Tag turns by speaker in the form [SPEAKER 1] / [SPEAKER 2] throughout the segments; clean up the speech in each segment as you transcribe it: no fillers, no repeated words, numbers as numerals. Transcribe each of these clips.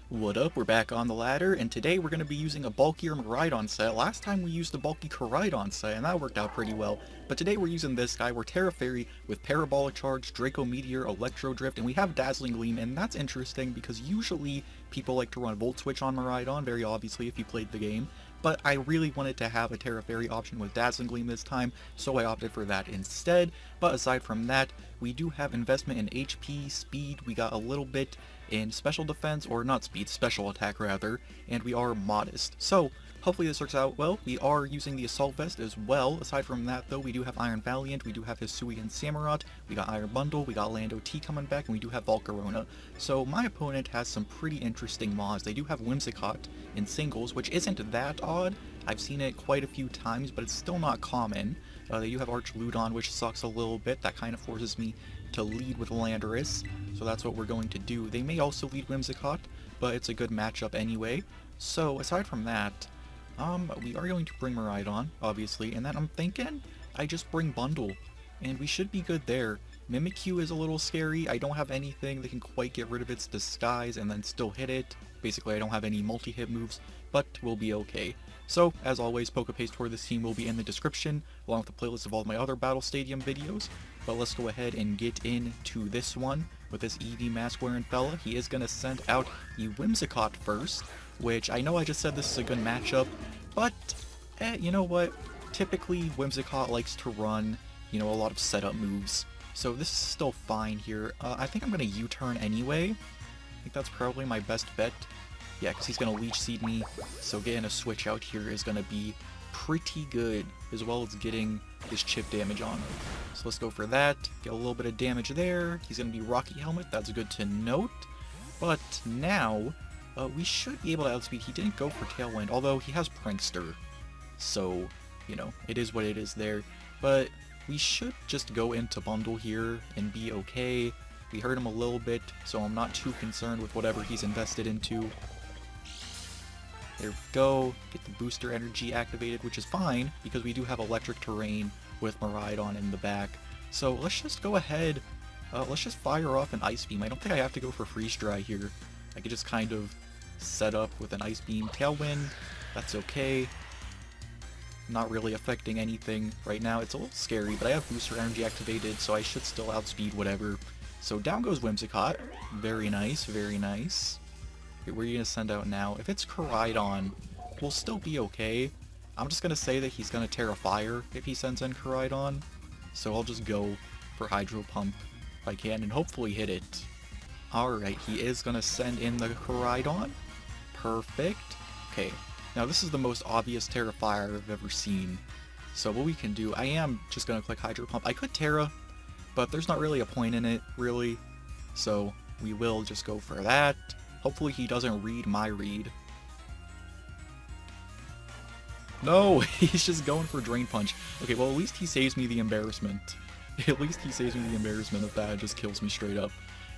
[SPEAKER 1] What up, we're back on the ladder, and today we're going to be using a bulkier Miraidon set. Last time we used a bulky Koraidon set, and that worked out pretty well. But today we're using this guy. We're Terra Fairy with Parabolic Charge, Draco Meteor, Electro Drift, and we have Dazzling Gleam, and that's interesting because usually people like to run Volt Switch on Miraidon, very obviously if you played the game. But I really wanted to have a Terra Fairy option with Dazzling Gleam this time, so I opted for that instead. But aside from that, we do have investment in HP, speed, we got a little bit in special defense, or not speed, special attack rather, and we are modest. So hopefully this works out well. We are using the Assault Vest as well. Aside from that though, we do have Iron Valiant, we do have Hisui and Samurott, we got Iron Bundle, we got Lando T coming back, and we do have Volcarona. So my opponent has some pretty interesting mods. They do have Whimsicott in singles, which isn't that odd. I've seen it quite a few times, but it's still not common. They do have Archludon, which sucks a little bit. That kind of forces me to lead with Landorus, so that's what we're going to do. They may also lead Whimsicott, but it's a good matchup anyway. So aside from that, we are going to bring Miraidon, obviously, and then I'm thinking I just bring Bundle, and we should be good there. Mimikyu is a little scary. I don't have anything that can quite get rid of its disguise and then still hit it. Basically, I don't have any multi-hit moves, but we'll be okay. So, as always, Pokepaste for this team will be in the description, along with the playlist of all my other Battle Stadium videos. But let's go ahead and get into this one with this Eevee mask wearing fella. He is going to send out the Whimsicott first, which I know I just said this is a good matchup, but you know what? Typically, Whimsicott likes to run, a lot of setup moves. So this is still fine here. I think I'm going to U-turn anyway. I think that's probably my best bet. Yeah, because he's going to Leech Seed me, so getting a switch out here is going to be pretty good, as well as getting his chip damage on him. So let's go for that, get a little bit of damage there. He's going to be Rocky Helmet, that's good to note. But now, we should be able to outspeed. He didn't go for Tailwind, although he has Prankster. So, it is what it is there. But we should just go into Bundle here and be okay. We hurt him a little bit, so I'm not too concerned with whatever he's invested into. There we go, get the booster energy activated, which is fine, because we do have electric terrain with Miraidon in the back. So let's just go ahead, let's just fire off an Ice Beam. I don't think I have to go for Freeze Dry here. I could just kind of set up with an Ice Beam. Tailwind, that's okay. Not really affecting anything right now. It's a little scary, but I have booster energy activated, so I should still outspeed whatever. So down goes Whimsicott. Very nice, very nice. Where are you going to send out now? If it's Koraidon, we'll still be okay. I'm just going to say that he's going to Terra Fire if he sends in Koraidon. So I'll just go for Hydro Pump if I can and hopefully hit it. Alright, he is going to send in the Koraidon. Perfect. Okay, now this is the most obvious Terra Fire I've ever seen. So what we can do, I am just going to click Hydro Pump. I could Terra, but there's not really a point in it, really. So we will just go for that. Hopefully he doesn't read my read. No, he's just going for Drain Punch. Okay, well at least he saves me the embarrassment. At least he saves me the embarrassment if that just kills me straight up.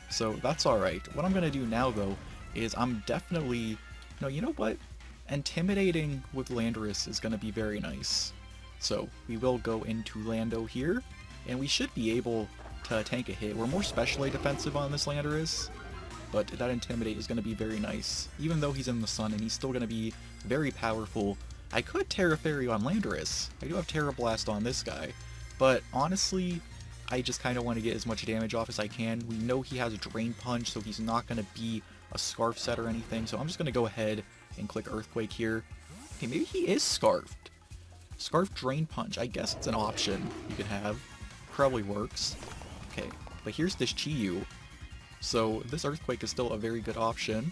[SPEAKER 1] So that's alright. What I'm going to do now though is I'm definitely... No, you know what? Intimidating with Landorus is going to be very nice. So we will go into Lando here, and we should be able to tank a hit. We're more specially defensive on this Landorus, but that Intimidate is going to be very nice. Even though he's in the sun and he's still going to be very powerful. I could Terra Fairy on Landorus. I do have Terra Blast on this guy. But honestly, I just kind of want to get as much damage off as I can. We know he has a Drain Punch, so he's not going to be a Scarf set or anything. So I'm just going to go ahead and click Earthquake here. Okay, maybe he is Scarfed. Scarf Drain Punch. I guess it's an option you could have. Probably works. Okay, but here's this Chi-Yu. So this Earthquake is still a very good option.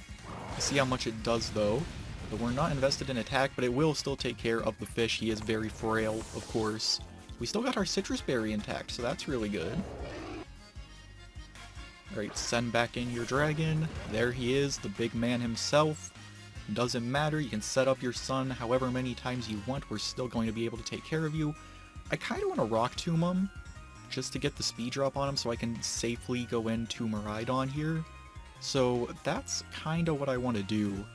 [SPEAKER 1] See how much it does though. But we're not invested in attack, but it will still take care of the fish. He is very frail, of course. We still got our Citrus Berry intact, so that's really good. Alright, send back in your dragon. There he is, the big man himself. Doesn't matter, you can set up your sun however many times you want. We're still going to be able to take care of you. I kind of want to Rock Tomb him, just to get the speed drop on him so I can safely go into Miraidon here. So that's kind of what I want to do.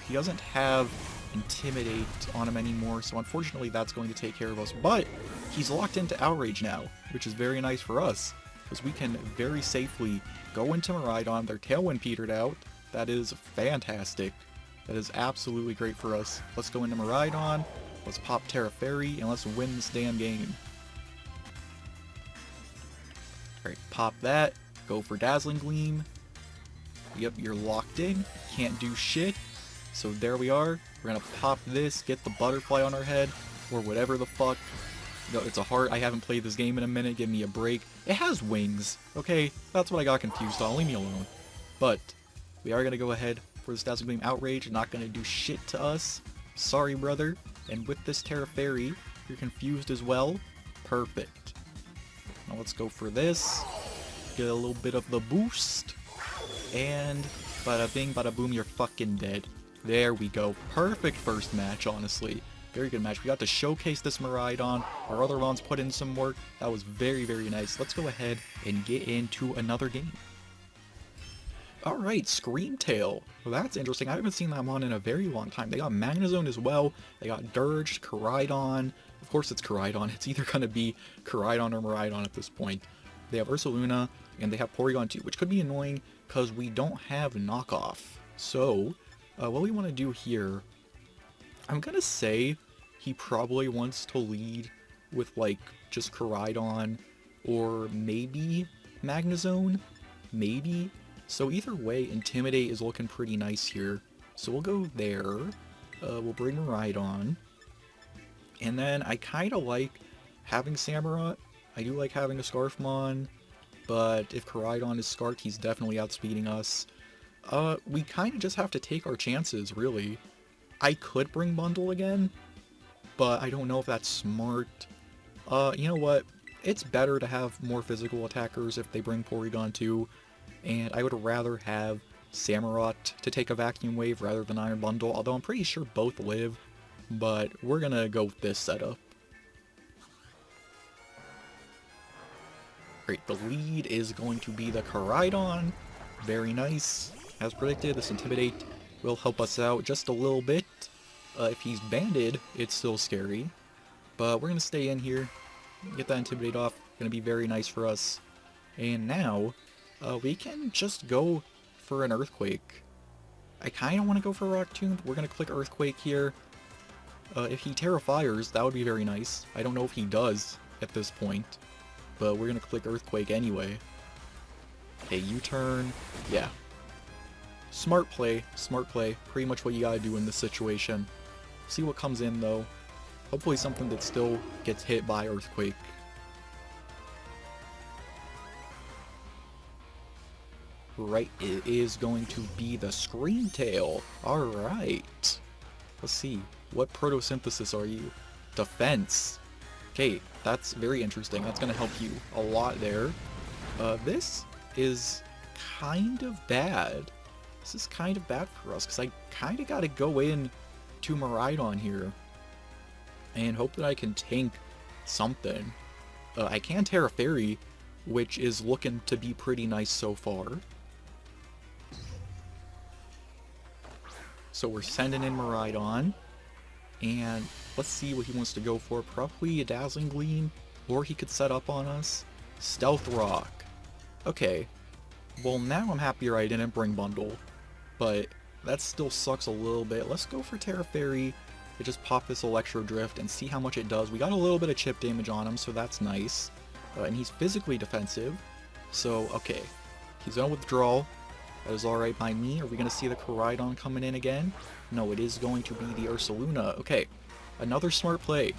[SPEAKER 1] He doesn't have Intimidate on him anymore, so unfortunately that's going to take care of us. But he's locked into Outrage now, which is very nice for us, because we can very safely go into Miraidon. Their Tailwind petered out, That is fantastic. That is absolutely great for us. Let's go into Miraidon, let's pop Terra Fairy, and let's win this damn game. Alright, pop that, go for Dazzling Gleam. Yep, you're locked in, can't do shit. So there we are, we're gonna pop this, get the butterfly on our head, or whatever the fuck. No, it's a heart. I haven't played this game in a minute, give me a break. It has wings, okay? That's what I got confused on, leave me alone. But, we are gonna go ahead for this Dazzling Gleam Outrage, not gonna do shit to us. Sorry, brother. And with this Terra Fairy, you're confused as well. Perfect. Now let's go for this. Get a little bit of the boost. And bada bing, bada boom, you're fucking dead. There we go. Perfect first match, honestly. Very good match. We got to showcase this Miraidon. Our other Rons put in some work. That was very, very nice. Let's go ahead and get into another game. Alright, Screamtail. Well, that's interesting. I haven't seen that mon in a very long time. They got Magnezone as well. They got Dirge, Koraidon. Of course it's Koraidon. It's either going to be Koraidon or Miraidon at this point. They have Ursaluna, and they have Porygon too, which could be annoying because we don't have knockoff. So, what we want to do here, I'm going to say he probably wants to lead with, like, just Koraidon or maybe Magnezone. Maybe. So either way, Intimidate is looking pretty nice here. So we'll go there. We'll bring Miraidon. And then I kind of like having Samurott. I do like having a Scarfmon. But if Koraidon is Scarfed, he's definitely outspeeding us. We kind of just have to take our chances, really. I could bring Bundle again, but I don't know if that's smart. You know what? It's better to have more physical attackers if they bring Porygon too. And I would rather have Samurott to take a Vacuum Wave rather than Iron Bundle, although I'm pretty sure both live, but we're gonna go with this setup. Great, the lead is going to be the Koraidon. Very nice. As predicted, this Intimidate will help us out just a little bit. If he's banded, it's still scary, but we're gonna stay in here, get that Intimidate off. Gonna be very nice for us. And now, we can just go for an Earthquake. I kind of want to go for Rock Tomb. We're going to click Earthquake here. If he Terra Fires, that would be very nice. I don't know if he does at this point, but we're going to click Earthquake anyway. Okay, U-turn. Yeah. Smart play. Smart play. Pretty much what you gotta do in this situation. See what comes in, though. Hopefully something that still gets hit by Earthquake. Right, it is going to be the Screamtail. Alright. Let's see. What Protosynthesis are you? Defense. Okay, that's very interesting. That's going to help you a lot there. This is kind of bad. This is kind of bad for us, because I kind of got to go in to Miraidon here and hope that I can tank something. I can Terra Fairy, which is looking to be pretty nice so far. So we're sending in Miraidon, and let's see what he wants to go for. Probably a Dazzling Gleam, or he could set up on us. Stealth Rock. Okay, well now I'm happier I didn't bring Bundle, but that still sucks a little bit. Let's go for Terra Fairy and just pop this Electro Drift and see how much it does. We got a little bit of chip damage on him, so that's nice. And he's physically defensive, so okay. He's gonna withdraw. That is alright by me. Are we going to see the Koraidon coming in again? No, it is going to be the Ursaluna. Okay, another smart play.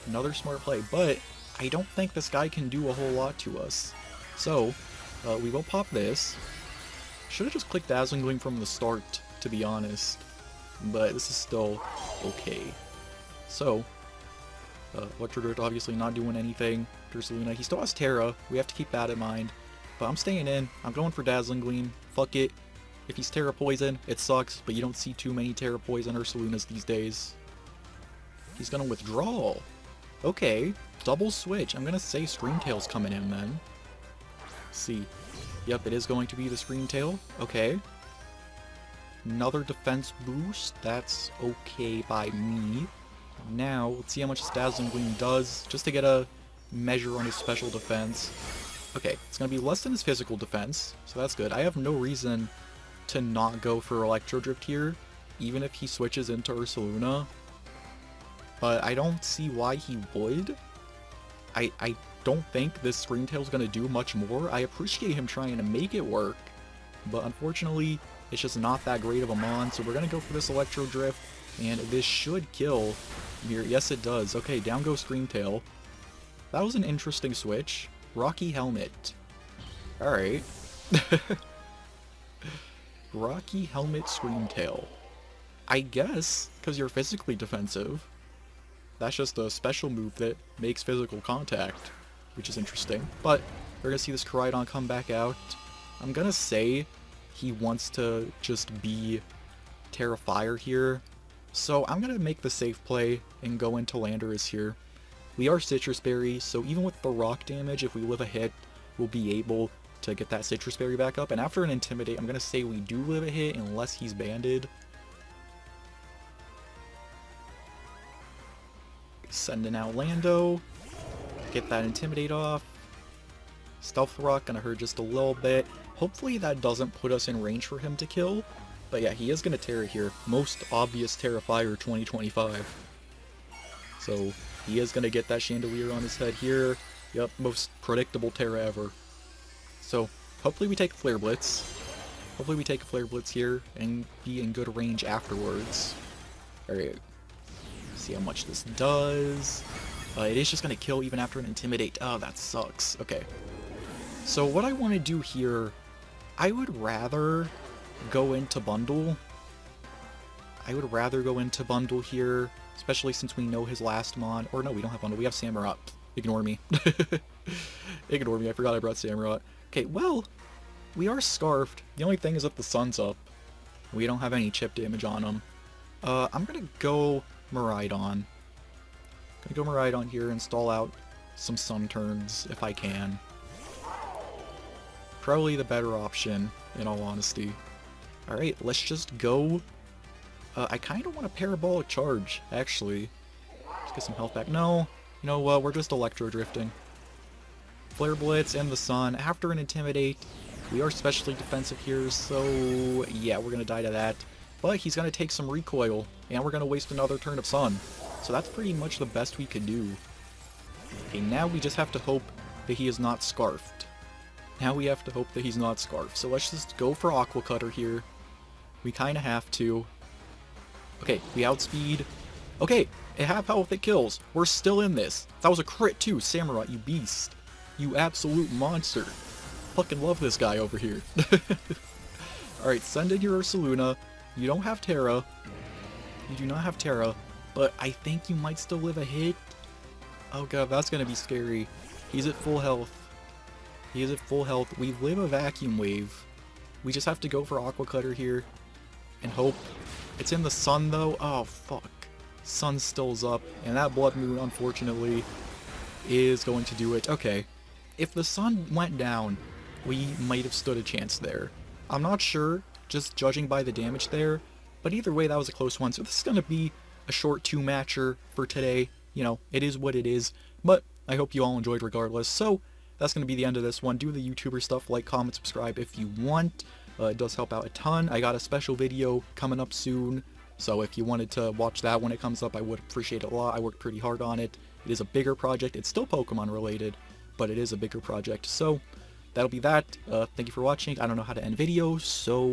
[SPEAKER 1] Another smart play, but I don't think this guy can do a whole lot to us. So, we will pop this. Should have just clicked Dazzling Gleam from the start, to be honest. But this is still okay. So, Electro Drift obviously not doing anything. Ursaluna, he still has Terra. We have to keep that in mind. But I'm staying in. I'm going for Dazzling Gleam. Fuck it. If he's Terra Poison, it sucks, but you don't see too many Terra Poison Ursalunas these days. He's gonna withdraw. Okay. Double switch. I'm gonna say Screamtail's coming in then. Let's see. Yep, it is going to be the Screamtail. Okay. Another defense boost. That's okay by me. Now, let's see how much this Dazzling Gleam does, just to get a measure on his special defense. Okay, it's going to be less than his physical defense, so that's good. I have no reason to not go for Electro Drift here, even if he switches into Ursaluna. But I don't see why he would. I don't think this Scream Tail's gonna do much more. I appreciate him trying to make it work, but unfortunately, it's just not that great of a mon, so we're gonna go for this Electro Drift, and this should kill here. Yes, it does. Okay, down goes Scream Tail. That was an interesting switch. Rocky Helmet. Alright. Rocky Helmet Scream Tail. I guess, because you're physically defensive. That's just a special move that makes physical contact, which is interesting. But we're gonna see this Miraidon come back out. I'm gonna say he wants to just be Terra Fire here. So I'm gonna make the safe play and go into Landorus here. We are Citrus Berry, so even with the rock damage, if we live a hit, we'll be able to get that Citrus Berry back up. And after an Intimidate, I'm gonna say we do live a hit unless he's banded. Sending out Lando. Get that Intimidate off. Stealth Rock gonna hurt just a little bit. Hopefully that doesn't put us in range for him to kill. But yeah, he is gonna Terra here. Most obvious Terra Fire 2025. So he is gonna get that Chandelier on his head here. Yep, most predictable Terra ever. So hopefully we take a Flare Blitz. Hopefully we take a Flare Blitz here and be in good range afterwards. Alright. See how much this does. It is just going to kill even after an Intimidate. Oh, that sucks. Okay. So what I want to do here, I would rather go into Bundle. I would rather go into Bundle here, especially since we know his last mon. Or no, we don't have Bundle. We have Samurott. Ignore me. Ignore me. I forgot I brought Samurott. Okay, well, we are Scarfed. The only thing is that the sun's up. We don't have any chip damage on him. I'm going to go Miraidon. Gonna go Miraidon here and stall out some Sun turns if I can. Probably the better option, in all honesty. Alright, let's just go. I kind of want a Parabolic Charge, actually. Let's get some health back. No, you know what, we're just Electro Drifting. Flare Blitz and the Sun. After an Intimidate, we are specially defensive here, so yeah, we're gonna die to that. But he's gonna take some Recoil, and we're gonna waste another turn of Sun. So that's pretty much the best we could do. Okay, now we just have to hope that he is not Scarfed. Now we have to hope that he's not Scarfed. So let's just go for Aqua Cutter here. We kind of have to. Okay, we outspeed. Okay, at half health it kills. We're still in this. That was a crit too, Samurott, you beast. You absolute monster. Fucking love this guy over here. Alright, send in your Ursaluna. You don't have Terra. You do not have Terra. But I think you might still live a hit. Oh god, that's gonna be scary. He's at full health. He is at full health. We live a Vacuum Wave. We just have to go for Aqua Cutter here. And hope. It's in the Sun though. Oh fuck. Sun still's up. And that Blood Moon, unfortunately, is going to do it. Okay. If the Sun went down, we might have stood a chance there. I'm not sure, just judging by the damage there. But either way, that was a close one. So this is going to be a short 2-matcher for today. You know, it is what it is. But I hope you all enjoyed regardless. So that's going to be the end of this one. Do the YouTuber stuff, like, comment, subscribe if you want. It does help out a ton. I got a special video coming up soon. So if you wanted to watch that when it comes up, I would appreciate it a lot. I worked pretty hard on it. It is a bigger project. It's still Pokemon related, but it is a bigger project. So that'll be that. Thank you for watching. I don't know how to end videos, so